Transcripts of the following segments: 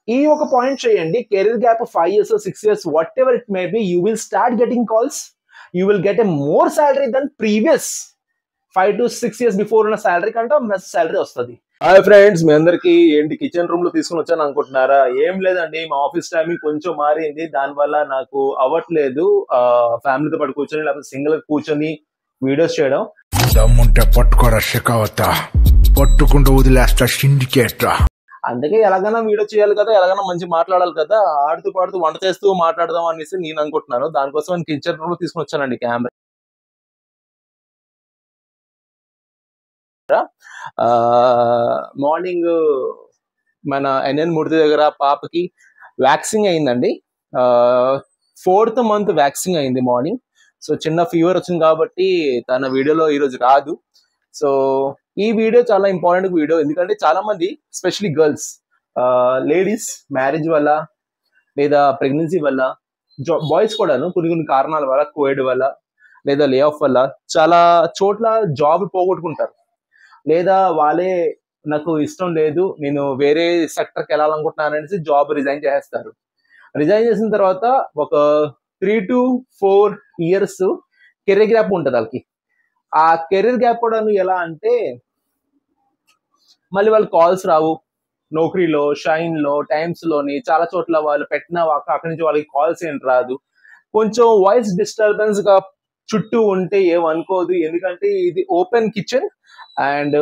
ఈ ఒక పాయింట్ చేయండి, career gap 5 years 6 years whatever it may be, you will start getting calls, you will get a more salary than previous 5 to 6 years before ఉన్న salary కంటే మెస్ salary వస్తుంది. Hi friends, మీ అందరికి ఏంటి కిచెన్ రూమ్ లో తీసుకుని వచ్చాను అనుకుంటున్నారా? ఏం లేదండి, మా ఆఫీస్ టైమింగ్ కొంచెం మారింది, దానివల్ల నాకు అవ్వట్లేదు ఫ్యామిలీతో పాటు కూర్చొని లేకపోతే సింగిల్ కూర్చొని వీడియోస్ చేయడం. దమ్ముంటే పట్టుకోరా షెకావత, పట్టుకుంటూ వదిలేస్తా సిండికేట్. అందుకే ఎలాగైనా వీడియో చేయాలి కదా, ఎలాగైనా మంచి మాట్లాడాలి కదా, ఆడుతూ పాడుతూ వంట చేస్తూ మాట్లాడదాం అనేసి నేను అనుకుంటున్నాను. దానికోసం నేను కిచెన్ రూమ్ లో తీసుకుని వచ్చానండి కెమెరా. మార్నింగ్ మన ఎన్ఎన్ మూర్తి దగ్గర పాపకి వ్యాక్సిన్ అయిందండి. 4th month వ్యాక్సిన్ అయింది మార్నింగ్. సో చిన్న ఫీవర్ వచ్చింది కాబట్టి తన వీడియోలో ఈరోజు రాదు. సో ఈ వీడియో చాలా ఇంపార్టెంట్ వీడియో, ఎందుకంటే చాలా మంది ఎస్పెషలీ గర్ల్స్, లేడీస్ మ్యారేజ్ వల్ల లేదా ప్రెగ్నెన్సీ వల్ల, బాయ్స్ కూడాను కొన్ని కారణాల వల్ల, కోవిడ్ వల్ల లేదా లే ఆఫ్ వల్ల చాలా చోట్ల జాబ్ పోగొట్టుకుంటారు. లేదా వాళ్ళే నాకు ఇష్టం లేదు, నేను వేరే సెక్టర్కి వెళ్ళాలనుకుంటున్నాను అనేసి జాబ్ రిజైన్ చేస్తారు. రిజైన్ చేసిన తర్వాత ఒక 3 to 4 years కెరీర్ గ్యాప్ ఉంటుంది వాళ్ళకి. ఆ కెరీర్ గ్యాప్ కూడా ఎలా అంటే, మళ్ళీ వాళ్ళు కాల్స్ రావు. నౌకరీలో, షైన్లో, టైమ్స్లోని చాలా చోట్ల వాళ్ళు పెట్టిన అక్కడి నుంచి వాళ్ళకి కాల్స్ ఏం రాదు. కొంచెం వాయిస్ డిస్టర్బెన్స్గా చుట్టూ ఉంటే ఏమనుకోదు, ఎందుకంటే ఇది ఓపెన్ కిచెన్ అండ్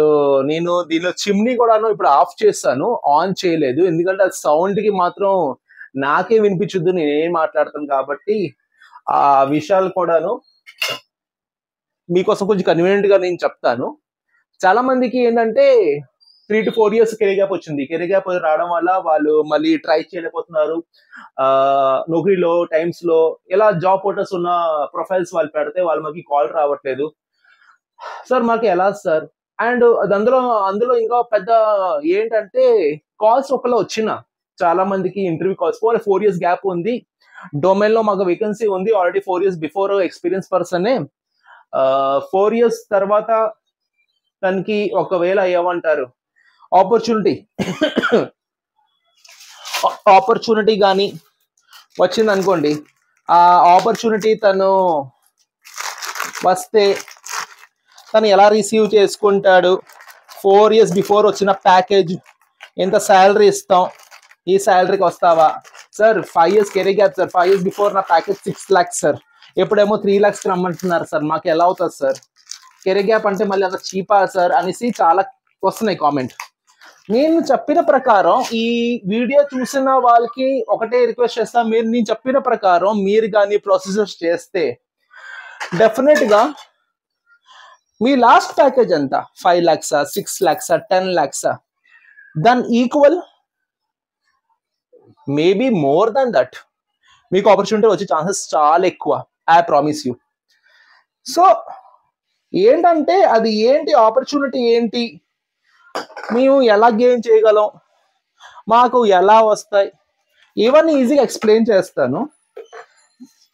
నేను దీనిలో చిమ్నీ కూడాను ఇప్పుడు ఆఫ్ చేస్తాను, ఆన్ చేయలేదు, ఎందుకంటే అది సౌండ్కి మాత్రం నాకే వినిపించద్దు, నేనేం మాట్లాడతాను కాబట్టి ఆ విషయాలు కూడాను మీకోసం కొంచెం కన్వీనియంట్గా నేను చెప్తాను. చాలా మందికి ఏంటంటే 3 to 4 years కెరీర్ గ్యాప్ వచ్చింది. కెరీర్ గ్యాప్ రావడం వల్ల వాళ్ళు మళ్ళీ ట్రై చేయలేకపోతున్నారు. నౌకరీలో, టైమ్స్లో ఇలా జాబ్ పోర్టల్స్ ఉన్న ప్రొఫైల్స్ వాళ్ళు పెడితే వాళ్ళు మాకు కాల్ రావట్లేదు. సార్ మాకు ఎలా సార్? అండ్ అందులో ఇంకా పెద్ద ఏంటంటే, కాల్స్ ఒకలా వచ్చిన చాలా మందికి ఇంటర్వ్యూ కాల్స్, 4 years గ్యాప్ ఉంది, డొమైన్ లో మాకు వేకెన్సీ ఉంది, ఆల్రెడీ 4 years బిఫోర్ ఎక్స్పీరియన్స్ పర్సనే, 4 years తర్వాత తనకి ఒకవేళ ఏమంటారు ఆపర్చునిటీ కానీ వచ్చింది అనుకోండి, ఆ ఆపర్చునిటీ తను వస్తే తను ఎలా రిసీవ్ చేసుకుంటాడు, 4 years బిఫోర్ వచ్చిన ప్యాకేజ్, ఎంత శాలరీ ఇస్తాం, ఈ శాలరీకి వస్తావా sir? 5 years career gap sir, 5 years before నా ప్యాకేజ్ 6 lakhs సార్, ఎప్పుడేమో 3 lakhs రమ్మంటున్నారు సార్, మాకు ఎలా అవుతుంది సార్? కెరీర్ గ్యాప్ అంటే మళ్ళీ అంత చీపా సార్ అనేసి చాలా వస్తున్నాయి కామెంట్. నేను చెప్పిన ప్రకారం ఈ వీడియో చూసిన వాళ్ళకి ఒకటే రిక్వెస్ట్ చేస్తా, నేను చెప్పిన ప్రకారం మీరు కానీ ప్రొసీజర్స్ చేస్తే డెఫినెట్గా మీ లాస్ట్ ప్యాకేజ్ ఎంత, 5 lakhs 6 lakhs 10 lakhs, దాని equal maybe more than that మీకు ఆపర్చునిటీ వచ్చే ఛాన్సెస్ చాలా ఎక్కువ, ఐ ప్రామిస్ యూ. సో ఏంటంటే అది ఏంటి ఆపర్చునిటీ ఏంటి, మేము ఎలా గెయిన్ చేయగలం, మాకు ఎలా వస్తాయి, ఇవన్నీ ఈజీగా ఎక్స్ప్లెయిన్ చేస్తాను.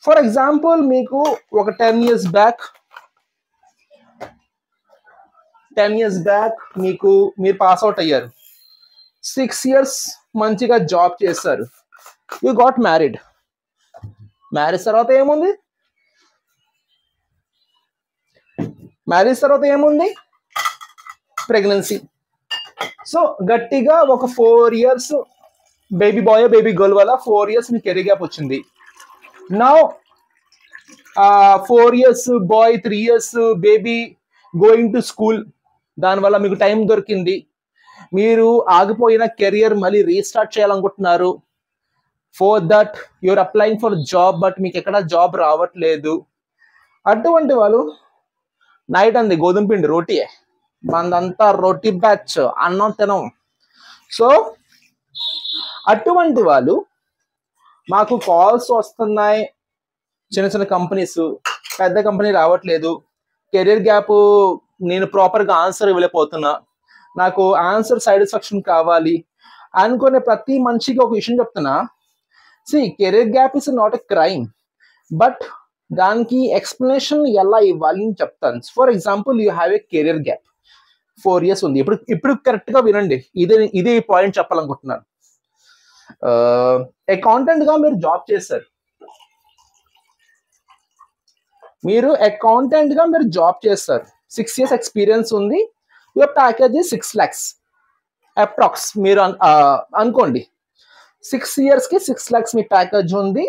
ఫర్ ఎగ్జాంపుల్, మీకు ఒక 10 years బ్యాక్ మీరు పాస్ అవుట్ అయ్యారు, 6 years మంచిగా జాబ్ చేస్తారు, యూ గాట్ మ్యారీడ్. మ్యారేజ్ తర్వాత ఏముంది? ప్రెగ్నెన్సీ. సో గట్టిగా ఒక 4 years baby boy baby girl వల్ల 4 years మీ కెరీర్ గ్యాప్ వచ్చింది. Now 4 years boy, 3 years baby going to school, దానివల్ల మీకు టైం దొరికింది, మీరు ఆగిపోయిన కెరియర్ మళ్ళీ రీస్టార్ట్ చేయాలనుకుంటున్నారు. For that you're applying for job, but మీకు ఎక్కడ జాబ్ రావట్లేదు. అటువంటి వాళ్ళు నైట్ అంది గోధుమ పిండి రోటీయే, మనదంతా రోటీ బ్యాచ్, అన్నం తినం. సో అటువంటి వాళ్ళు మాకు కాల్స్ వస్తున్నాయి, చిన్న చిన్న కంపెనీస్, పెద్ద కంపెనీ రావట్లేదు, కెరీర్ గ్యాప్ నేను ప్రాపర్గా ఆన్సర్ ఇవ్వలేకపోతున్నా, నాకు ఆన్సర్ సాటిస్ఫాక్షన్ కావాలి అనుకునే ప్రతి మనిషికి ఒక విషయం చెప్తున్నా. Career gap is not a crime, but దానికి ఎక్స్ప్లెనేషన్ ఎలా ఇవ్వాలి అని చెప్తాను. For example, you have a career gap 4 years ఉంది, ఇప్పుడు కరెక్ట్గా వినండి, ఇదే పాయింట్ చెప్పాలనుకుంటున్నాను. అకౌంటెంట్ గా మీరు జాబ్ చేశారు, మీరు జాబ్ చేస్తారు, 6 years ఎక్స్పీరియన్స్ ఉంది, యువర్ ప్యాకేజ్ 6 lakhs అప్రాక్స్. మీరు అనుకోండి 6 years కి 6 lakhs మీ ప్యాకేజ్ ఉంది,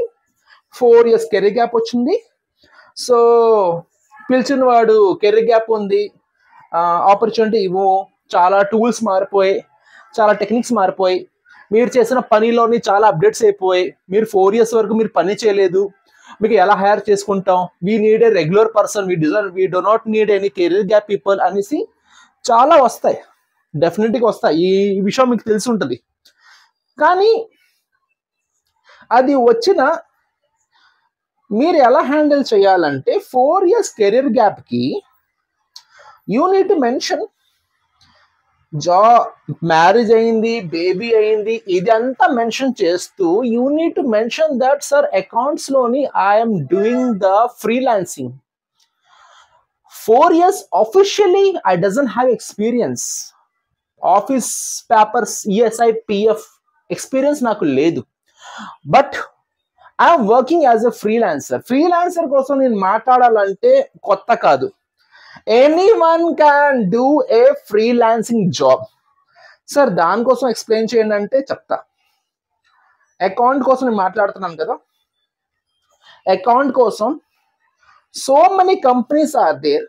4 years కెరీర్ గ్యాప్ వచ్చింది. సో పిలిచిన వాడు కెరీర్ గ్యాప్ ఉంది, ఆపర్చునిటీ ఇవ్వు, చాలా టూల్స్ మారిపోయి, చాలా టెక్నిక్స్ మారిపోయి, మీరు చేసిన పనిలోని చాలా అప్డేట్స్ అయిపోయి, మీరు 4 years వరకు మీరు పని చేయలేదు, మీకు ఎలా హైర్ చేసుకుంటాం, we need a regular person, we do not need any career gap people అనేసి చాలా వస్తాయి, డెఫినెట్గా వస్తాయి. ఈ విషయం మీకు తెలిసి ఉంటుంది. కానీ అది వచ్చిన మీరు ఎలా హ్యాండిల్ చేయాలంటే 4 years కెరీర్ గ్యాప్కి you need to mention marriage అయింది, బేబీ అయింది, ఇది అంతా మెన్షన్ చేస్తూ you need to mention that sir accounts లోని I'm doing the freelancing. 4 years officially I doesn't have experience, office papers, ESI, PF experience నాకు లేదు, but I'm working as a freelancer. Freelancer కోసం నేను మాట్లాడాలంటే కొత్త కాదు, anyone can do a freelancing job. Sir దానికోసం explain చేయండి అంటే చెప్తా. అకౌంట్ కోసం నేను మాట్లాడుతున్నాను కదా, అకౌంట్ కోసం so many companies are there.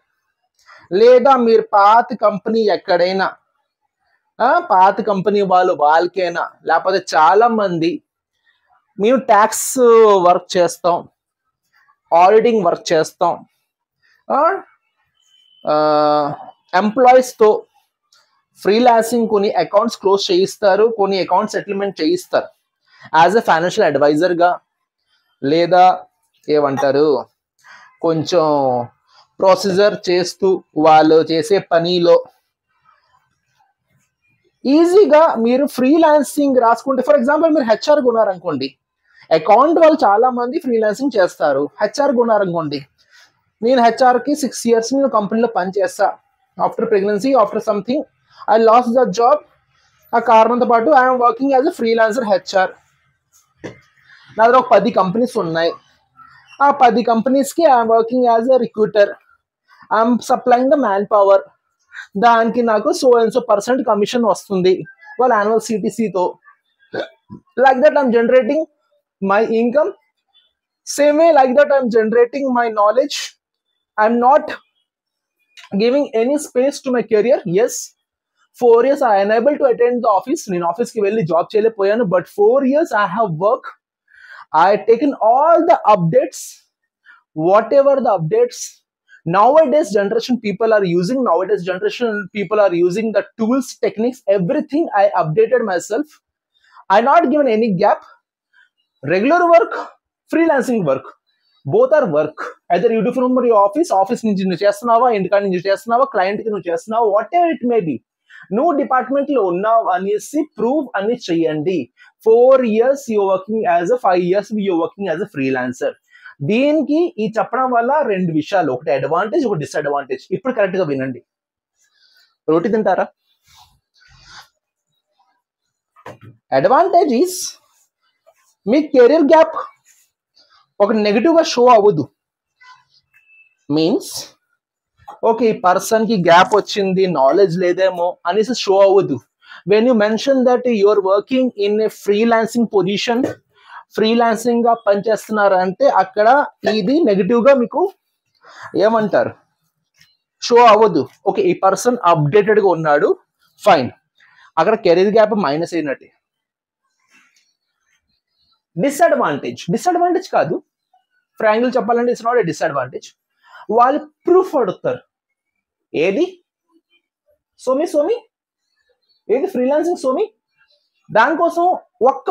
లేదా మీరు పాత కంపెనీ ఎక్కడైనా, పాత కంపెనీ వాళ్ళకైనా, లేకపోతే చాలా మంది మేము ట్యాక్స్ వర్క్ చేస్తాం, ఆడిటింగ్ వర్క్ చేస్తాం, ఎంప్లాయీస్తో ఫ్రీలాన్సింగ్ కొన్ని అకౌంట్స్ క్లోజ్ చేయిస్తారు, కొన్ని అకౌంట్ సెటిల్మెంట్ చేయిస్తారు యాజ్ ఎ ఫైనాన్షియల్ అడ్వైజర్గా, లేదా ఏమంటారు కొంచెం ప్రొసీజర్ చేస్తూ వాళ్ళు చేసే పనిలో ఈజీగా మీరు ఫ్రీలాన్సింగ్ రాసుకుంటే. ఫర్ ఎగ్జాంపుల్ మీరు హెచ్ఆర్ ఉన్నారనుకోండి, అకౌంట్ వాళ్ళు చాలా మంది ఫ్రీలాన్సింగ్ చేస్తారు, హెచ్ఆర్ ఉన్నారనుకోండి, నేను హెచ్ఆర్కి 6 years నేను కంపెనీలో పనిచేస్తా, after pregnancy, after something I lost the job, ఆ కారణంతో పాటు I'm working as a freelancer HR. నా దగ్గర ఒక 10 కంపెనీస్ ఉన్నాయి, ఆ 10 కంపెనీస్కి I'm working as a recruiter, I'm supplying the man power, దానికి నాకు సో అండ్ సో % కమిషన్ వస్తుంది వాళ్ళ యాన్యువల్ సిటీసీతో. Like that I'm generating my income, same way like that I'm generating my knowledge. I'm not giving any space to my career. Yes, 4 years I unable to attend the office. నేను office కి వెళ్ళి job చేయలేకపోయాను, but 4 years I have work. I taken all the updates, whatever the updates. Nowadays generation people are using the tools, techniques, everything. I updated myself. I not given any gap. Regular work, freelancing work, both are work. Either you do from your office నుంచి నువ్వు చేస్తున్నావా, ఇంటికాడ నుంచి చేస్తున్నావా, client కి నువ్వు చేస్తున్నావా, what ever it may B, నువ్వు డిపార్ట్మెంట్ లో ఉన్నావు అనేసి ప్రూవ్ అని చెయ్యండి. 4 years you working as a 5 years you working as a freelancer. దీనికి ఈ చెప్పడం వల్ల 2 విషయాలు, ఒకటి అడ్వాంటేజ్, ఒక డిసడ్వాంటేజ్. ఇప్పుడు కరెక్ట్ గా వినండి. రోటీ తింటారా? Advantage is me career gap ఒక నెగిటివ్ గా షో అవ్వదు. మీన్స్ ఓకే ఈ పర్సన్ కి గ్యాప్ వచ్చింది, నాలెడ్జ్ లేదేమో అనేసి షో అవ్వదు. When you mention that your working in a freelancing position, freelancing గా పనిచేస్తున్నారు అంటే అక్కడ ఇది నెగిటివ్ గా మీకు ఏమంటారు షో అవ్వదు. ఓకే ఈ పర్సన్ అప్డేటెడ్ గా ఉన్నాడు, ఫైన్, అక్కడ కెరీర్ గ్యాప్ మైనస్ అయినట్టే. డిసడ్వాంటేజ్ కాదు, ఫ్రాంక్లీ చెప్పాలంటే ఇట్స్ నాట్ ఏ డిసడ్వాంటేజ్. వాళ్ళు ప్రూఫ్ అడుగుతారు, ఏది సోమి ఏది ఫ్రీలాన్సింగ్ సోమి, దానికోసం ఒక్క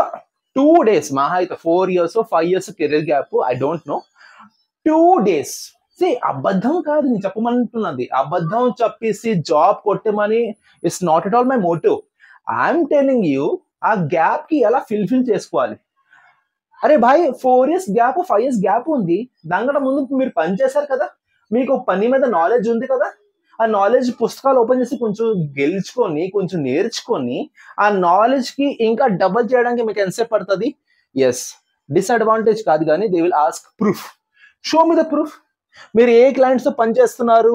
2 days, మహా అయితే 4 years 5 years career gap, I don't know, 2 days. అబద్ధం కాదు నేను చెప్పమంటున్నది, అబద్ధం చెప్పేసి జాబ్ కొట్టమని it's not at all my motive. I'm telling you ఆ గ్యాప్ కి ఎలా ఫిల్ఫిల్ చేసుకోవాలి. అరే భాయ్ 4 years గ్యాప్, 5 years గ్యాప్ ఉంది, దానికంటే ముందు మీరు పని చేశారు కదా, మీకు పని మీద నాలెడ్జ్ ఉంది కదా, ఆ నాలెడ్జ్ పుస్తకాలు ఓపెన్ చేసి కొంచెం గెలుచుకొని కొంచెం నేర్చుకొని ఆ నాలెడ్జ్ కి ఇంకా డబల్ చేయడానికి మీకు ఎంతసేపు పడుతుంది? ఎస్, డిసడ్వాంటేజ్ కాదు, కానీ they will ask proof. Show me the proof. మీరు ఏ క్లయింట్స్ తో పనిచేస్తున్నారు,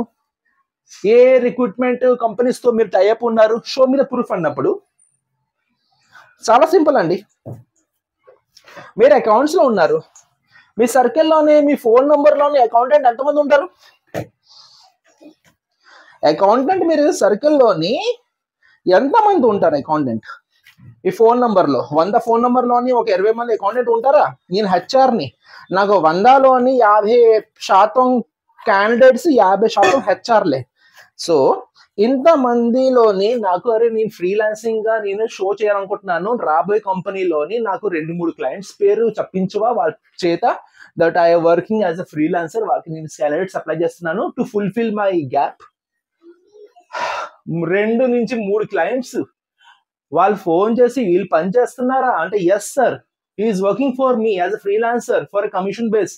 ఏ రిక్రూట్మెంట్ కంపెనీస్ తో మీరు టైఅప్ ఉన్నారు, షో మీ ద ప్రూఫ్ అన్నప్పుడు చాలా సింపుల్ అండి. మీరు అకౌంట్స్ లో ఉన్నారు, మీ సర్కిల్లోనే మీ ఫోన్ నంబర్లోనే అకౌంటెంట్ ఎంతమంది ఉంటారు? అకౌంటెంట్ మీరు సర్కిల్లోని ఎంతమంది ఉంటారు? అకౌంటెంట్ ఈ ఫోన్ నంబర్లో 100 ఫోన్ నంబర్లోని ఒక 20 మంది అకౌంటెంట్ ఉంటారా? నేను హెచ్ఆర్ని, నాకు 100లోని 50% క్యాండిడేట్స్, 50% హెచ్ఆర్లే. సో ఇంతమందిలోని నాకు అరే నేను ఫ్రీలాన్సింగ్ గా నేను షో చేయాలనుకుంటున్నాను, రాబోయే కంపెనీలోని నాకు 2-3 క్లయింట్స్ పేరు చెప్పించవా వాళ్ళ చేత, that I working as a freelancer, వాళ్ళకి నేను క్యాండిడేట్స్ అప్లై చేస్తున్నాను to fulfil my gap. 2-3 clients వాళ్ళు ఫోన్ చేసి వీళ్ళు పని చేస్తున్నారా అంటే yes sir, he's working for me as a freelancer for commission base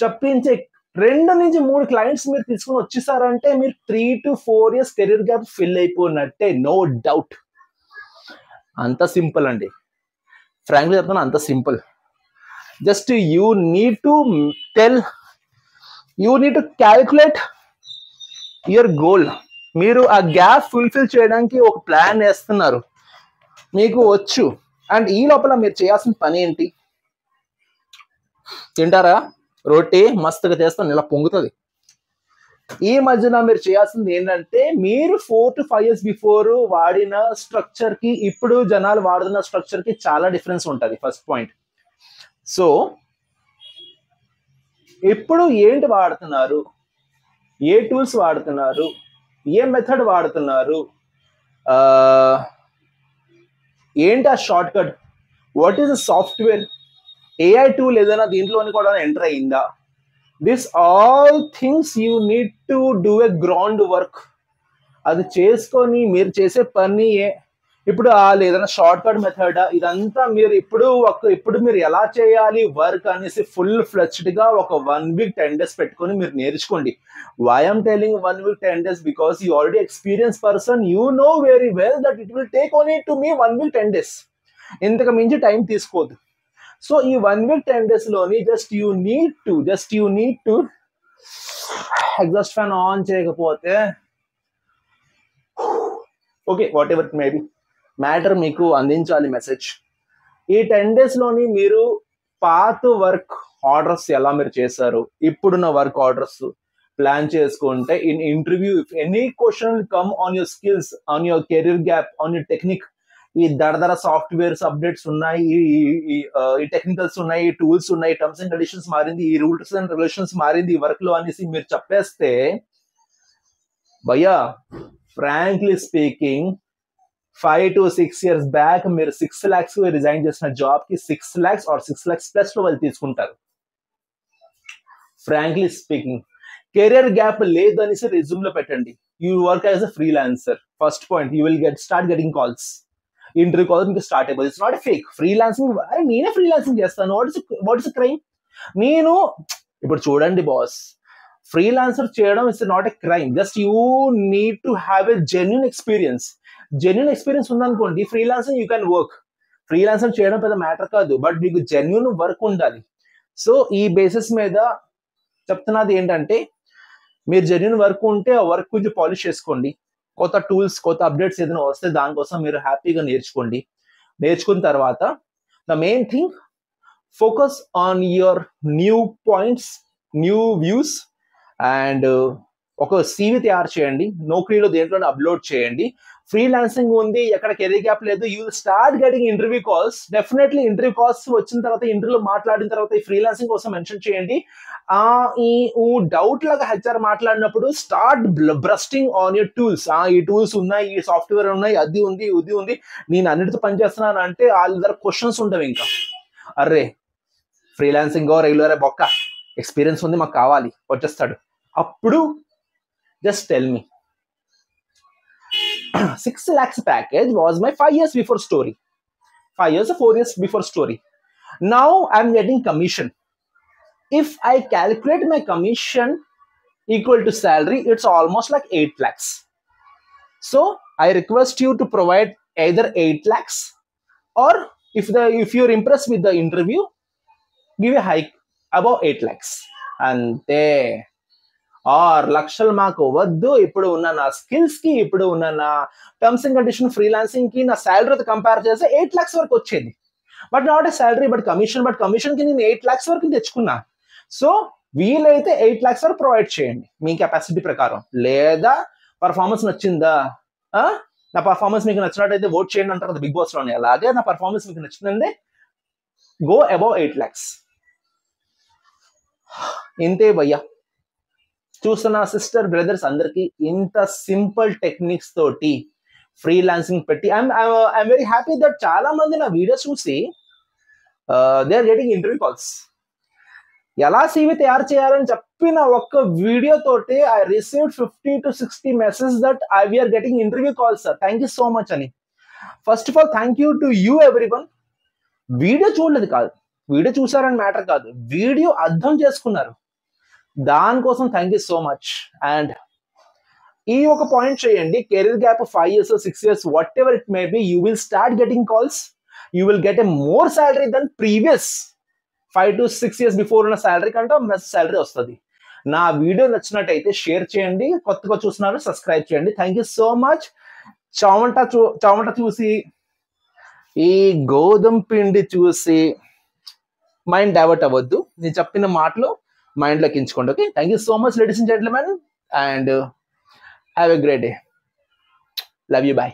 చెప్పించే 2-3 క్లయింట్స్ మీరు తీసుకుని వచ్చేసారంటే మీరు 3 to 4 years career gap fill అయిపోయినట్టే, నో డౌట్. అంత సింపుల్ అండి, ఫ్రాంక్లీ చెప్తాను, అంత simple. Just you need to calculate your goal. మీరు ఆ గ్యాప్ ఫుల్ఫిల్ చేయడానికి ఒక ప్లాన్ వేస్తున్నారు, మీకు వచ్చు. అండ్ ఈ లోపల మీరు చేయాల్సిన పని ఏంటి? తింటారా? రోటీ మస్తుగా చేస్తాను, ఇలా పొంగుతుంది. ఈ మధ్యన మీరు చేయాల్సింది ఏంటంటే, మీరు 4 to 5 years బిఫోర్ వాడిన స్ట్రక్చర్ కి ఇప్పుడు జనాలు వాడుతున్న స్ట్రక్చర్ కి చాలా డిఫరెన్స్ ఉంటుంది. First point. సో ఇప్పుడు ఏంటి వాడుతున్నారు, ఏ టూల్స్ వాడుతున్నారు, ఏ మెథడ్ వాడుతున్నారు, ఏంటి ఆ short cut, what is the software, AI tool ఏదైనా దీంట్లోని కూడా ఎంటర్ అయిందా? This all things you need to do a ground work. అది చేసుకొని మీరు చేసే పని ఇప్పుడు ఏదైనా షార్ట్ కట్ మెథడ్, ఇదంతా మీరు ఇప్పుడు మీరు ఎలా చేయాలి వర్క్ అనేసి ఫుల్ ఫ్లెడ్జ్డ్ గా ఒక 1 week 10 days పెట్టుకొని మీరు నేర్చుకోండి. Why I'm telling 1 week 10 days because you already experience person, you know very well that it will take only to me 1 week 10 days. ఇంతకు మించి టైం తీసుకోవద్దు. సో ఈ 1 week 10 days లోని just you need to exhaust fan on చేయకపోతే okay, whatever it may be, matter మీకు అందించాలి message. ఈ 10 days లోని మీరు పాత వర్క్ ఆర్డర్స్ ఎలా మీరు చేశారు, ఇప్పుడున్న వర్క్ ఆర్డర్స్ ప్లాన్ చేసుకుంటే in interview if any question come on your skills, on your career gap, on your technique, ఈ దడదర సాఫ్ట్వేర్స్ అప్డేట్స్ ఉన్నాయి, ఈ టెక్నికల్స్ ఉన్నాయి, ఈ టూల్స్ ఉన్నాయి, టర్మ్స్ అండ్ కండిషన్స్ మారింది, ఈ రూల్స్ అండ్ రెగ్యులేషన్స్ మారింది ఈ వర్క్ లో అనేసి మీరు చెప్పేస్తే, భయ్యా frankly speaking 5 to 6 years back మీరు 6 lakhs రిజైన్ చేసిన జాబ్ కి 6 lakhs or 6 lakhs ప్లస్ లో వాళ్ళు తీసుకుంటారు. ఫ్రాంక్లీ స్పీకింగ్, కెరియర్ గ్యాప్ లేదనేసి రెజ్యూమ్ లో పెట్టండి. You work as a freelancer. First point, you will start getting calls, interview calls మీకు స్టార్ట్ అయిపోతుంది. It's not fake freelancing. అరే నేనే ఫ్రీలాన్సింగ్ చేస్తాను, వాట్ ఇస్ క్రైమ్? నేను ఇప్పుడు చూడండి బాస్, ఫ్రీలాన్సర్ చేయడం it's not a crime. Just you need to have a genuine experience. Genuine experience ఉందనుకోండి, freelancing you can work. Freelancer చేయడం పెద్ద మ్యాటర్ కాదు, బట్ మీకు జెన్యున్ వర్క్ ఉండాలి. సో ఈ బేసిస్ మీద చెప్తున్నది ఏంటంటే, మీరు జెన్యున్ వర్క్ ఉంటే ఆ వర్క్ కొంచెం పాలిష్ చేసుకోండి. కొత్త టూల్స్, కొత్త అప్డేట్స్ ఏదైనా వస్తే దానికోసం మీరు హ్యాపీగా నేర్చుకోండి. నేర్చుకున్న తర్వాత the main thing, focus on your new points, new views, and ఒక CV తయారు చేయండి. నౌకరీలో దేంట్లో అప్లోడ్ చేయండి. ఫ్రీలాన్సింగ్ ఉంది, ఎక్కడ కెరీర్ గ్యాప్ లేదు, you will start getting interview calls. Definitely interview calls వచ్చిన తర్వాత, ఇంటర్వ్యూలో మాట్లాడిన తర్వాత ఈ ఫ్రీలాన్సింగ్ కోసం మెన్షన్ చేయండి. ఈ డౌట్ లాగా హెచ్ఆర్ మాట్లాడినప్పుడు స్టార్ట్ బ్రస్టింగ్ ఆన్ యూర్ టూల్స్. ఈ టూల్స్ ఉన్నాయి, ఈ సాఫ్ట్వేర్ ఉన్నాయి, అది ఉంది, ఇది ఉంది, నేను అన్నిటితో పనిచేస్తున్నాను అంటే వాళ్ళ దగ్గర క్వశ్చన్స్ ఉండవు. ఇంకా అర్రే ఫ్రీలాన్సింగ్ రెగ్యులర్ బొక్క, ఎక్స్పీరియన్స్ ఉంది, మాకు కావాలి, వచ్చేస్తాడు. అప్పుడు just tell me. 6 lakhs package was my 5 years before story. 5 years or 4 years before story. Now I'm getting commission. If I calculate my commission equal to salary, it's almost like 8 lakhs. So I request you to provide either 8 lakhs or if you're impressed with the interview, give a hike above 8 lakhs. అంతే. 6 లక్షలు మాకు వద్దు. ఇప్పుడు ఉన్న నా skills కి, ఇప్పుడు ఉన్న నా టర్మ్స్ అండ్ కండిషన్ ఫ్రీలాన్సింగ్ కి నా శాలరీతో కంపేర్ చేస్తే 8 lakhs వరకు వచ్చేది. But not a salary but commission కి నేను 8 lakhs వరకు తెచ్చుకున్నా. సో వీలైతే 8 lakhs వరకు ప్రొవైడ్ చేయండి మీ కెపాసిటీ ప్రకారం. లేదా పర్ఫార్మెన్స్ నచ్చిందా, నా పర్ఫార్మెన్స్ మీకు నచ్చినట్టయితే ఓట్ చేయండి అంటారు కదా బిగ్ బాస్ లోనే, అలాగే నా పర్ఫార్మెన్స్ మీకు నచ్చిందంటే గో అబౌవ్ 8 lakhs. ఇంతే భయ్యా. చూస్తున్న సిస్టర్ బ్రదర్స్ అందరికి ఇంత సింపుల్ టెక్నిక్స్ తోటి ఫ్రీలాన్సింగ్ పెట్టి ఐఎమ్ వెరీ హ్యాపీ దట్ చాలా మంది నా వీడియోస్ చూసి they are getting interview calls. ఎలా CV తయారు చేయాలని చెప్పిన ఒక్క వీడియో తోటి I received 50 to 60 message that we're getting interview calls sir, thank you so much అని. First of all thank you to you everyone. Video చూడలేదు కాదు, వీడియో చూసారని మ్యాటర్ కాదు, వీడియో అర్థం చేసుకున్నారు, దానికోసం thank you so much. And ఈ ఒక పాయింట్ చేయండి, career gap 5 years 6 years whatever it may be, you will start getting calls, you will get a more salary than previous 5 to 6 years before ఉన్న salary కంటే salary వస్తుంది. నా video నచ్చినట్టయితే share చేయండి, కొత్తగా చూస్తున్నారు సబ్స్క్రైబ్ చేయండి. Thank you so much. చవమంట చూసి, ఈ గోధుమ పిండి చూసి మైండ్ డైవర్ట్ అవ్వద్దు, నేను చెప్పిన మాటలు మైండ్ లోకి ఎంచుకోండి. Okay, thank you so much ladies and gentlemen and have a great day. Love you, bye.